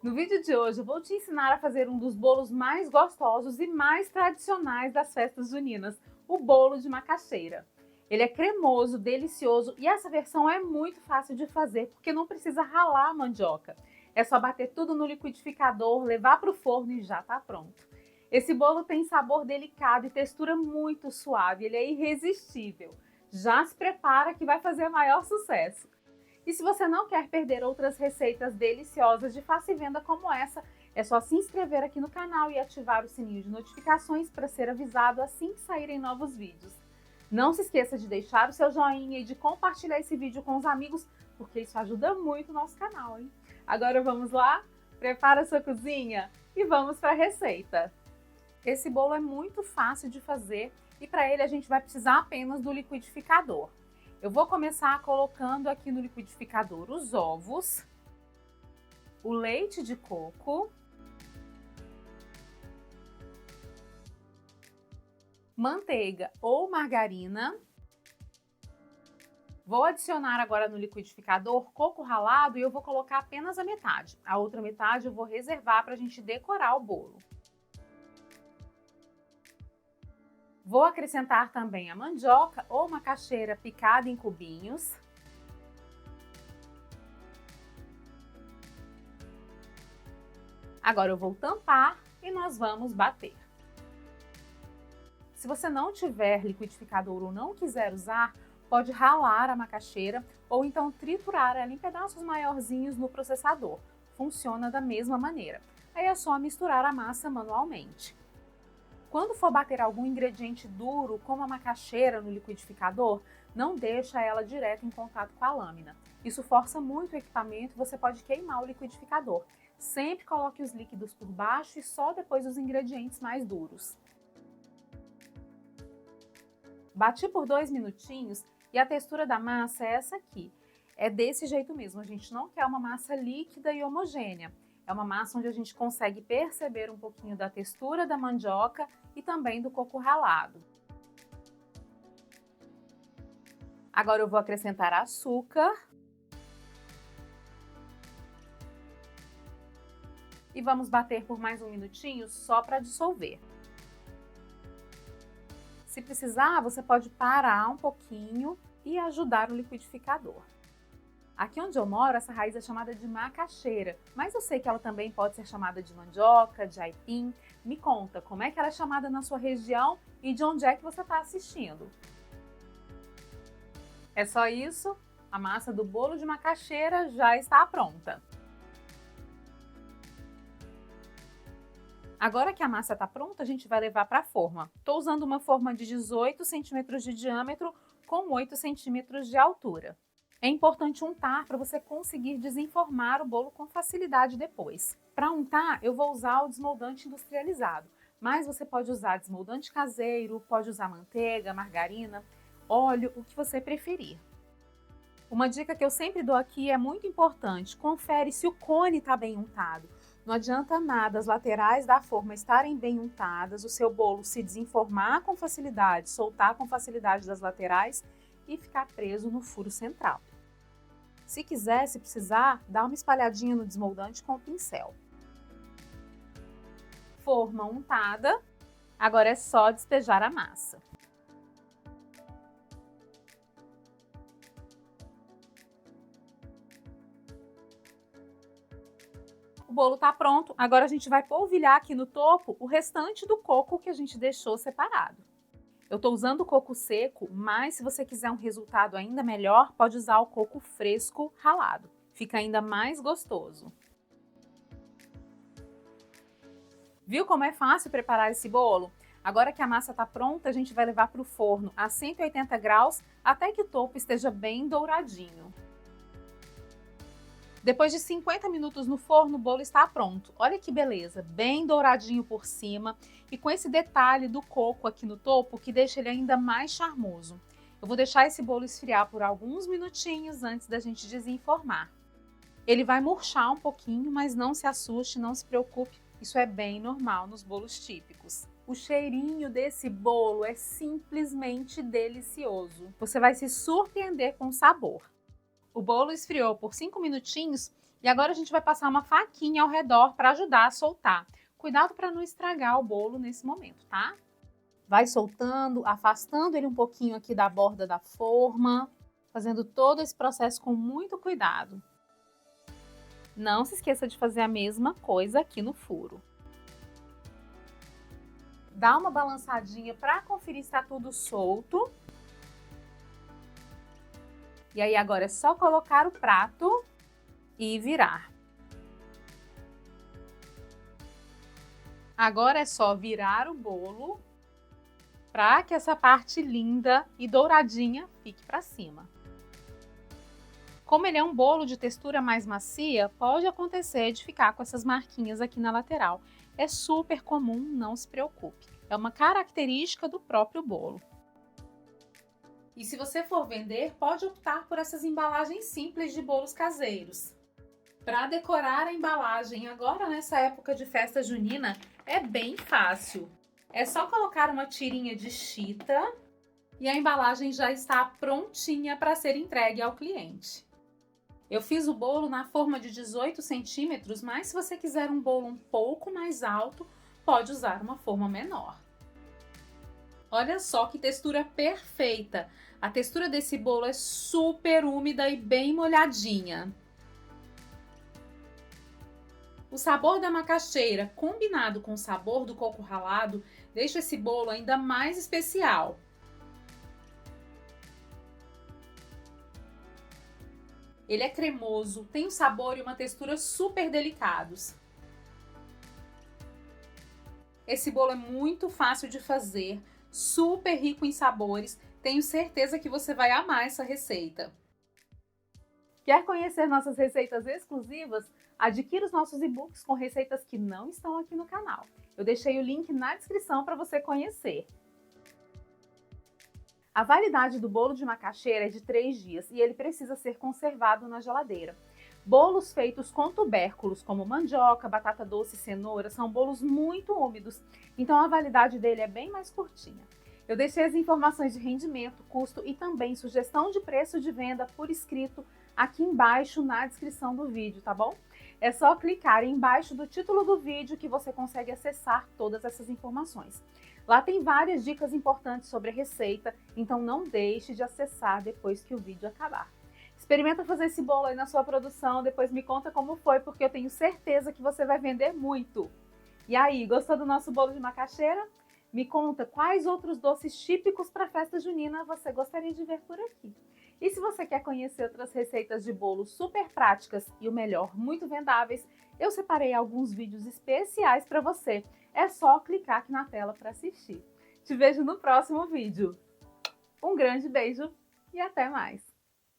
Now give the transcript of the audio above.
No vídeo de hoje eu vou te ensinar a fazer um dos bolos mais gostosos e mais tradicionais das festas juninas, o bolo de macaxeira. Ele é cremoso, delicioso e essa versão é muito fácil de fazer porque não precisa ralar a mandioca. É só bater tudo no liquidificador, levar para o forno e já está pronto. Esse bolo tem sabor delicado e textura muito suave, ele é irresistível. Já se prepara que vai fazer maior sucesso. E se você não quer perder outras receitas deliciosas de fácil venda como essa, é só se inscrever aqui no canal e ativar o sininho de notificações para ser avisado assim que saírem novos vídeos. Não se esqueça de deixar o seu joinha e de compartilhar esse vídeo com os amigos, porque isso ajuda muito o nosso canal, hein? Agora vamos lá? Prepara a sua cozinha e vamos para a receita. Esse bolo é muito fácil de fazer e para ele a gente vai precisar apenas do liquidificador. Eu vou começar colocando aqui no liquidificador os ovos, o leite de coco, manteiga ou margarina. Vou adicionar agora no liquidificador coco ralado e eu vou colocar apenas a metade. A outra metade eu vou reservar para a gente decorar o bolo. Vou acrescentar também a mandioca ou macaxeira picada em cubinhos. Agora eu vou tampar e nós vamos bater. Se você não tiver liquidificador ou não quiser usar, pode ralar a macaxeira ou então triturar ela em pedaços maiorzinhos no processador. Funciona da mesma maneira. Aí é só misturar a massa manualmente. Quando for bater algum ingrediente duro, como a macaxeira no liquidificador, não deixa ela direto em contato com a lâmina. Isso força muito o equipamento e você pode queimar o liquidificador. Sempre coloque os líquidos por baixo e só depois os ingredientes mais duros. Bati por 2 minutinhos e a textura da massa é essa aqui. É desse jeito mesmo, a gente não quer uma massa líquida e homogênea. É uma massa onde a gente consegue perceber um pouquinho da textura da mandioca e também do coco ralado. Agora eu vou acrescentar açúcar. E vamos bater por mais 1 minutinho só para dissolver. Se precisar, você pode parar um pouquinho e ajudar o liquidificador. Aqui onde eu moro, essa raiz é chamada de macaxeira, mas eu sei que ela também pode ser chamada de mandioca, de aipim. Me conta, como é que ela é chamada na sua região e de onde é que você está assistindo? É só isso? A massa do bolo de macaxeira já está pronta. Agora que a massa está pronta, a gente vai levar para a forma. Estou usando uma forma de 18 centímetros de diâmetro com 8 centímetros de altura. É importante untar para você conseguir desenformar o bolo com facilidade depois. Para untar, eu vou usar o desmoldante industrializado, mas você pode usar desmoldante caseiro, pode usar manteiga, margarina, óleo, o que você preferir. Uma dica que eu sempre dou aqui é muito importante, confere se o cone está bem untado. Não adianta nada as laterais da forma estarem bem untadas, o seu bolo se desenformar com facilidade, soltar com facilidade das laterais e ficar preso no furo central. Se quiser, se precisar, dá uma espalhadinha no desmoldante com o pincel. Forma untada, agora é só despejar a massa. O bolo está pronto, agora a gente vai polvilhar aqui no topo o restante do coco que a gente deixou separado. Eu estou usando o coco seco, mas se você quiser um resultado ainda melhor, pode usar o coco fresco ralado. Fica ainda mais gostoso. Viu como é fácil preparar esse bolo? Agora que a massa está pronta, a gente vai levar para o forno a 180 graus até que o topo esteja bem douradinho. Depois de 50 minutos no forno, o bolo está pronto. Olha que beleza, bem douradinho por cima e com esse detalhe do coco aqui no topo que deixa ele ainda mais charmoso. Eu vou deixar esse bolo esfriar por alguns minutinhos antes da gente desenformar. Ele vai murchar um pouquinho, mas não se assuste, não se preocupe, isso é bem normal nos bolos típicos. O cheirinho desse bolo é simplesmente delicioso. Você vai se surpreender com o sabor. O bolo esfriou por 5 minutinhos E agora a gente vai passar uma faquinha ao redor para ajudar a soltar. Cuidado para não estragar o bolo nesse momento, tá? Vai soltando, afastando ele um pouquinho aqui da borda da forma, fazendo todo esse processo com muito cuidado. Não se esqueça de fazer a mesma coisa aqui no furo. Dá uma balançadinha para conferir se está tudo solto. E aí agora é só colocar o prato e virar. Agora é só virar o bolo para que essa parte linda e douradinha fique para cima. Como ele é um bolo de textura mais macia, pode acontecer de ficar com essas marquinhas aqui na lateral. É super comum, não se preocupe. É uma característica do próprio bolo. E se você for vender, pode optar por essas embalagens simples de bolos caseiros. Para decorar a embalagem agora nessa época de festa junina, é bem fácil. É só colocar uma tirinha de chita e a embalagem já está prontinha para ser entregue ao cliente. Eu fiz o bolo na forma de 18 centímetros, mas se você quiser um bolo um pouco mais alto, pode usar uma forma menor. Olha só que textura perfeita! A textura desse bolo é super úmida e bem molhadinha. O sabor da macaxeira, combinado com o sabor do coco ralado, deixa esse bolo ainda mais especial. Ele é cremoso, tem um sabor e uma textura super delicados. Esse bolo é muito fácil de fazer, super rico em sabores. Tenho certeza que você vai amar essa receita. Quer conhecer nossas receitas exclusivas? Adquira os nossos e-books com receitas que não estão aqui no canal. Eu deixei o link na descrição para você conhecer. A validade do bolo de macaxeira é de 3 dias e ele precisa ser conservado na geladeira. Bolos feitos com tubérculos, como mandioca, batata doce e cenoura, são bolos muito úmidos, então a validade dele é bem mais curtinha. Eu deixei as informações de rendimento, custo e também sugestão de preço de venda por escrito aqui embaixo na descrição do vídeo, tá bom? É só clicar embaixo do título do vídeo que você consegue acessar todas essas informações. Lá tem várias dicas importantes sobre a receita, então não deixe de acessar depois que o vídeo acabar. Experimenta fazer esse bolo aí na sua produção, depois me conta como foi, porque eu tenho certeza que você vai vender muito. E aí, gostou do nosso bolo de macaxeira? Me conta quais outros doces típicos para a festa junina você gostaria de ver por aqui. E se você quer conhecer outras receitas de bolos super práticas e o melhor, muito vendáveis, eu separei alguns vídeos especiais para você. É só clicar aqui na tela para assistir. Te vejo no próximo vídeo. Um grande beijo e até mais!